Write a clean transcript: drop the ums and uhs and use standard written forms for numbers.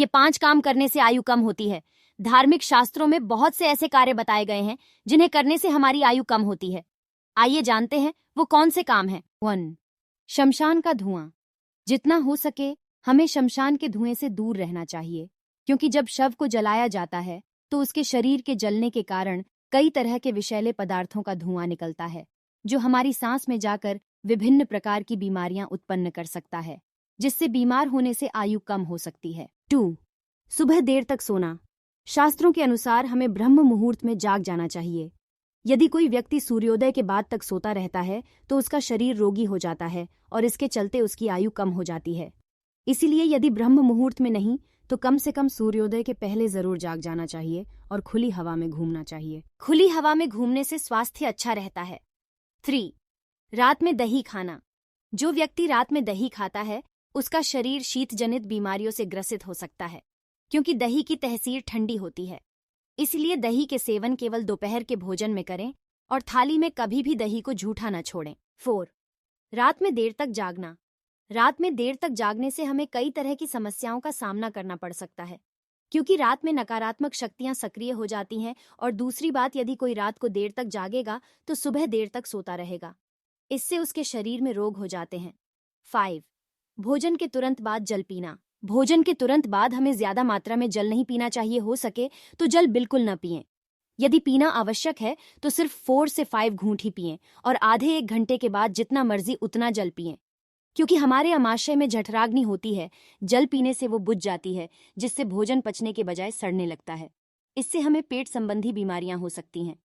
ये 5 काम करने से आयु कम होती है। धार्मिक शास्त्रों में बहुत से ऐसे कार्य बताए गए हैं जिन्हें करने से हमारी आयु कम होती है। आइए जानते हैं वो कौन से काम हैं। 1. शमशान का धुआं। जितना हो सके हमें शमशान के धुएं से दूर रहना चाहिए, क्योंकि जब शव को जलाया जाता है तो उसके शरीर के जलने के कारण कई तरह के विषैले पदार्थों का धुआं निकलता है, जो हमारी सांस में जाकर विभिन्न प्रकार की बीमारियां उत्पन्न कर सकता है, जिससे बीमार होने से आयु कम हो सकती है। 2. सुबह देर तक सोना। शास्त्रों के अनुसार हमें ब्रह्म मुहूर्त में जाग जाना चाहिए। यदि कोई व्यक्ति सूर्योदय के बाद तक सोता रहता है तो उसका शरीर रोगी हो जाता है और इसके चलते उसकी आयु कम हो जाती है। इसीलिए यदि ब्रह्म मुहूर्त में नहीं तो कम से कम सूर्योदय के पहले जरूर जाग जाना चाहिए और खुली हवा में घूमना चाहिए। खुली हवा में घूमने से स्वास्थ्य अच्छा रहता है। 3. रात में दही खाना। जो व्यक्ति रात में दही खाता है उसका शरीर शीत जनित बीमारियों से ग्रसित हो सकता है, क्योंकि दही की तहसीर ठंडी होती है। इसलिए दही के सेवन केवल दोपहर के भोजन में करें और थाली में कभी भी दही को झूठा न छोड़ें। 4. रात में देर तक जागना। रात में देर तक जागने से हमें कई तरह की समस्याओं का सामना करना पड़ सकता है, क्योंकि रात में नकारात्मक शक्तियां सक्रिय हो जाती हैं। और दूसरी बात, यदि कोई रात को देर तक जागेगा तो सुबह देर तक सोता रहेगा। इससे उसके शरीर में रोग हो जाते हैं। 5. भोजन के तुरंत बाद जल पीना। भोजन के तुरंत बाद हमें ज्यादा मात्रा में जल नहीं पीना चाहिए। हो सके तो जल बिल्कुल न पिएं। यदि पीना आवश्यक है तो सिर्फ 4 से 5 घूंट ही पिएं और आधे 1 घंटे के बाद जितना मर्जी उतना जल पिएं, क्योंकि हमारे आमाशय में जठराग्नि होती है। जल पीने से वो बुझ जाती है, जिससे भोजन पचने के बजाय सड़ने लगता है। इससे हमें पेट संबंधी बीमारियां हो सकती हैं।